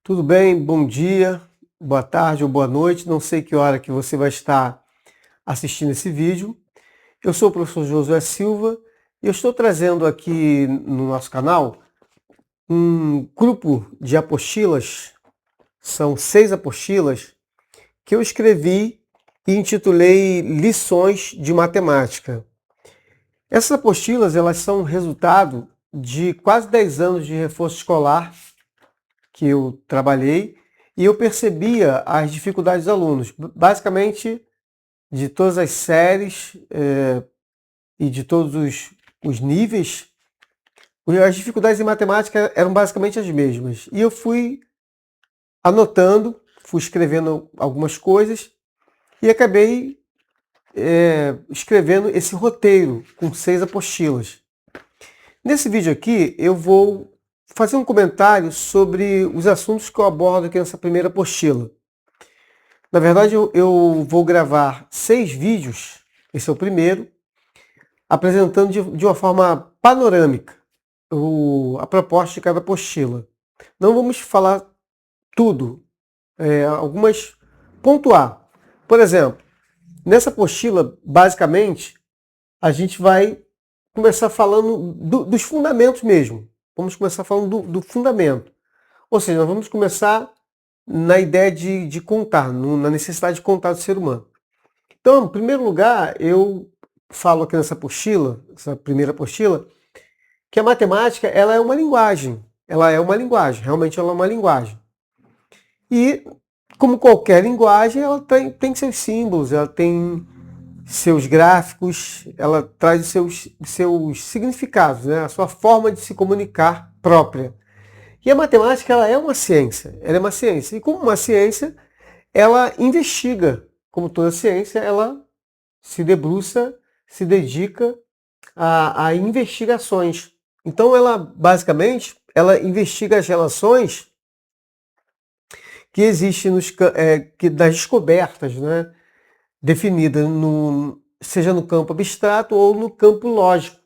Tudo bem? Bom dia, boa tarde ou boa noite. Não sei que hora que você vai estar assistindo esse vídeo. Eu sou o professor Josué Silva e eu estou trazendo aqui no nosso canal um grupo de apostilas, são 6 apostilas, que eu escrevi e intitulei Lições de Matemática. Essas apostilas elas são resultado de quase 10 anos de reforço escolar que eu trabalhei e eu percebia as dificuldades dos alunos, basicamente de todas as séries e de todos os níveis. As dificuldades em matemática eram basicamente as mesmas. E eu fui anotando, fui escrevendo algumas coisas e acabei escrevendo esse roteiro com 6 apostilas. Nesse vídeo aqui eu vou fazer um comentário sobre os assuntos que eu abordo aqui nessa primeira apostila. Na verdade, eu vou gravar 6 vídeos, esse é o primeiro, apresentando de uma forma panorâmica a proposta de cada apostila. Não vamos falar tudo, algumas pontuar. Por exemplo, nessa apostila, basicamente, a gente vai começar falando dos fundamentos mesmo. Vamos começar falando do fundamento. Ou seja, nós vamos começar na ideia de contar, na necessidade de contar do ser humano. Então, em primeiro lugar, eu falo aqui nessa apostila, essa primeira apostila, que a matemática ela é uma linguagem. Ela é uma linguagem, realmente ela é uma linguagem. E, como qualquer linguagem, ela tem seus símbolos, ela tem seus gráficos, ela traz seus significados, né? A sua forma de se comunicar própria. E a matemática ela é uma ciência, ela é uma ciência. E como uma ciência, ela investiga. Como toda ciência, ela se debruça, se dedica a investigações. Então ela, basicamente, ela investiga as relações que existem das descobertas, né, definidas seja no campo abstrato ou no campo lógico.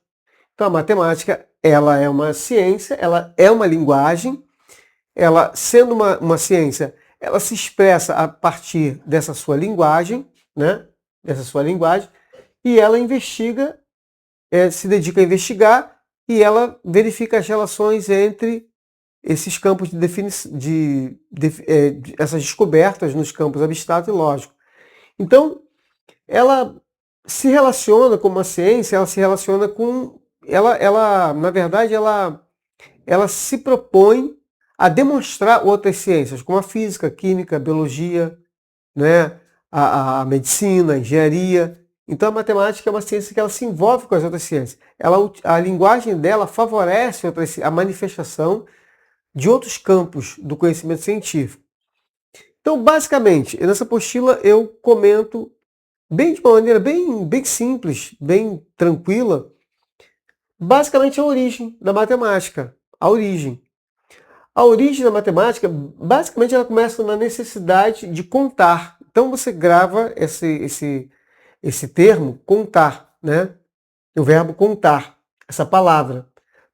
Então a matemática ela é uma ciência, ela é uma linguagem, ela sendo uma ciência, ela se expressa a partir dessa sua linguagem, né, dessa sua linguagem, e ela investiga, se dedica a investigar e ela verifica as relações entre esses campos essas descobertas nos campos abstrato e lógico. Então, ela se relaciona com uma ciência, ela se relaciona com na verdade, ela se propõe a demonstrar outras ciências, como a física, a química, a biologia, né, a medicina, a engenharia. Então a matemática é uma ciência que ela se envolve com as outras ciências. A linguagem dela favorece a manifestação de outros campos do conhecimento científico. Então, basicamente, nessa apostila eu comento de uma maneira bem simples, bem tranquila, basicamente a origem da matemática. A origem. A origem da matemática, basicamente, ela começa na necessidade de contar. Então você grava esse termo, contar, né? O verbo contar, essa palavra.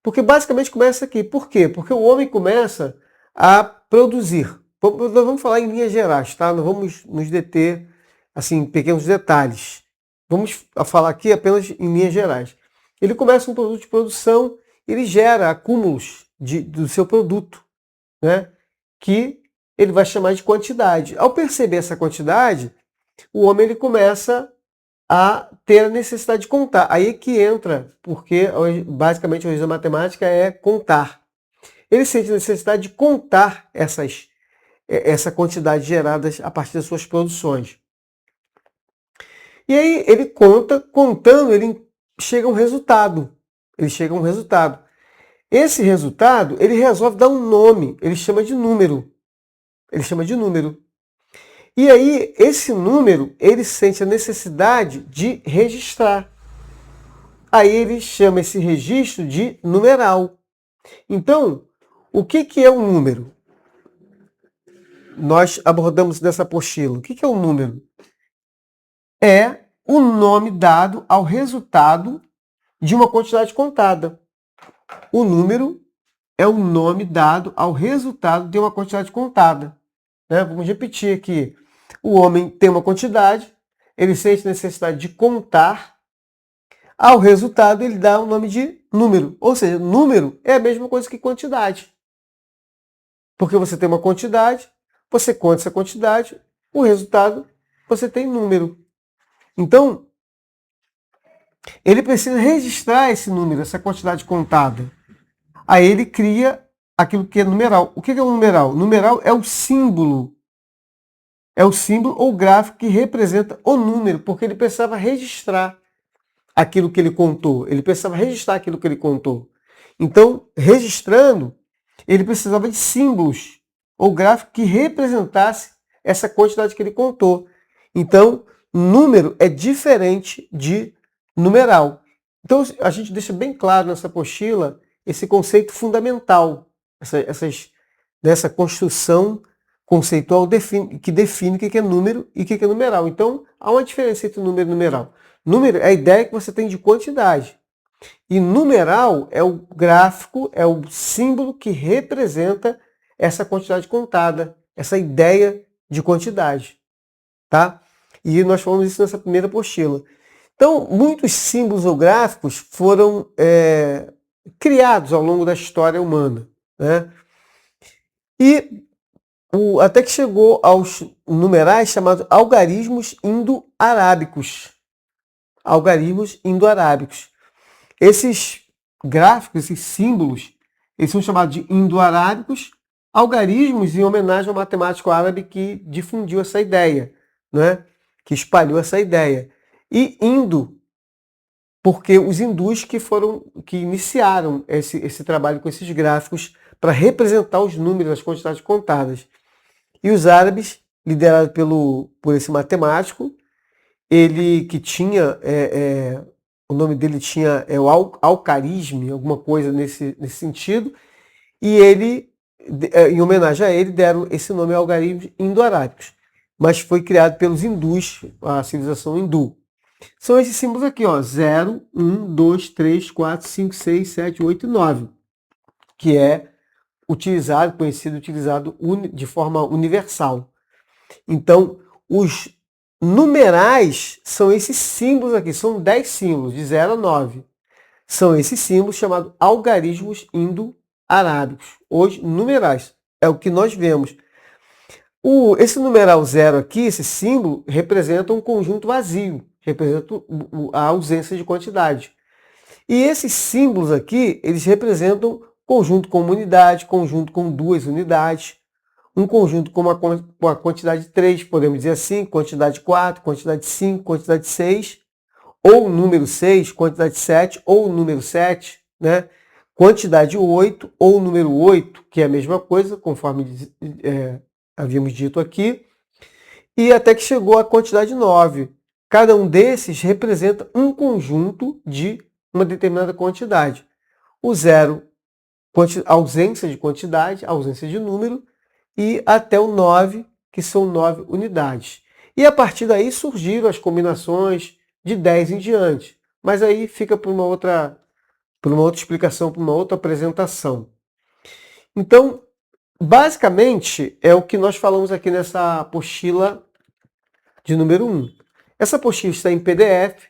Porque basicamente começa aqui. Por quê? Porque o homem começa a produzir. Vamos falar em linhas gerais, tá? Não vamos nos deter assim, em pequenos detalhes. Vamos falar aqui apenas em linhas gerais. Ele começa um produto de produção, ele gera acúmulos do seu produto, né? Que ele vai chamar de quantidade. Ao perceber essa quantidade, o homem ele começa a ter a necessidade de contar. Aí é que entra, porque basicamente a origem da matemática é contar. Ele sente a necessidade de contar essa quantidade gerada a partir das suas produções. E aí ele contando, ele chega a um resultado. Ele chega a um resultado. Esse resultado, ele resolve dar um nome, ele chama de número. Ele chama de número. E aí, esse número, ele sente a necessidade de registrar. Aí ele chama esse registro de numeral. Então, o que é um número? Nós abordamos nessa apostila. O que é um número? É o nome dado ao resultado de uma quantidade contada. O número é o nome dado ao resultado de uma quantidade contada. Né? Vamos repetir aqui. O homem tem uma quantidade, ele sente necessidade de contar, ao resultado ele dá o nome de número. Ou seja, número é a mesma coisa que quantidade. Porque você tem uma quantidade, você conta essa quantidade, o resultado você tem número. Então, ele precisa registrar esse número, essa quantidade contada. Aí ele cria aquilo que é numeral. O que é o numeral? Numeral é o símbolo. É o símbolo ou gráfico que representa o número, porque ele precisava registrar aquilo que ele contou. Ele precisava registrar aquilo que ele contou. Então, registrando, ele precisava de símbolos ou gráfico que representasse essa quantidade que ele contou. Então, número é diferente de numeral. Então, a gente deixa bem claro nessa apostila esse conceito fundamental, dessa construção conceitual que define o que é número e o que é numeral. Então, há uma diferença entre número e numeral. Número é a ideia que você tem de quantidade. E numeral é o gráfico, é o símbolo que representa essa quantidade contada, essa ideia de quantidade. Tá? E nós falamos isso nessa primeira apostila. Então, muitos símbolos ou gráficos foram criados ao longo da história humana. Né? E até que chegou aos numerais chamados algarismos indo-arábicos. Algarismos indo-arábicos. Esses gráficos, esses símbolos, eles são chamados de indo-arábicos, algarismos em homenagem ao matemático árabe que difundiu essa ideia, né? Que espalhou essa ideia. E indo, porque os hindus que iniciaram esse trabalho com esses gráficos para representar os números, as quantidades contadas. E os árabes, liderados por esse matemático, ele que tinha, o nome dele tinha o Al-Khwarizmi, alguma coisa nesse sentido, e ele, em homenagem a ele, deram esse nome algarismos indo-arábicos. Mas foi criado pelos hindus, a civilização hindu. São esses símbolos aqui, ó, 0, 1, 2, 3, 4, 5, 6, 7, 8 e 9, que é conhecido de forma universal. Então, os numerais são esses símbolos aqui, são 10 símbolos, de 0 a 9. São esses símbolos chamados algarismos indo-arábicos. Os numerais, é o que nós vemos. Esse numeral 0 aqui, esse símbolo, representa um conjunto vazio, representa a ausência de quantidade. E esses símbolos aqui, eles representam conjunto com uma unidade, conjunto com 2 unidades, um conjunto com a quantidade 3, podemos dizer assim, quantidade 4, quantidade 5, quantidade 6, ou número 6, quantidade 7, ou número 7, né? Quantidade 8, ou número 8, que é a mesma coisa, conforme havíamos dito aqui, e até que chegou a quantidade 9. Cada um desses representa um conjunto de uma determinada quantidade. O 0, ausência de quantidade, ausência de número, e até o 9, que são 9 unidades. E a partir daí surgiram as combinações de 10 em diante. Mas aí fica para uma outra explicação, para uma outra apresentação. Então, basicamente, é o que nós falamos aqui nessa apostila de número 1. Essa apostila está em PDF.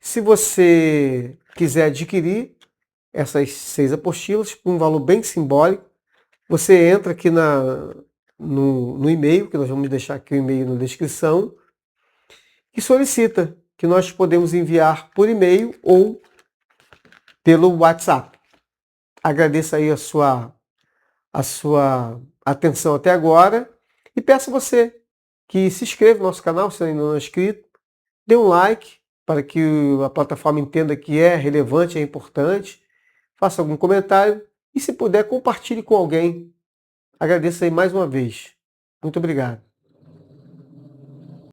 Se você quiser adquirir essas 6 apostilas por um valor bem simbólico, você entra aqui no e-mail, que nós vamos deixar aqui o e-mail na descrição, e solicita, que nós podemos enviar por e-mail ou pelo WhatsApp. Agradeço aí a sua atenção até agora e peço a você que se inscreva no nosso canal, se ainda não é inscrito, dê um like para que a plataforma entenda que é relevante, é importante, faça algum comentário e, se puder, compartilhe com alguém. Agradeço aí mais uma vez. Muito obrigado.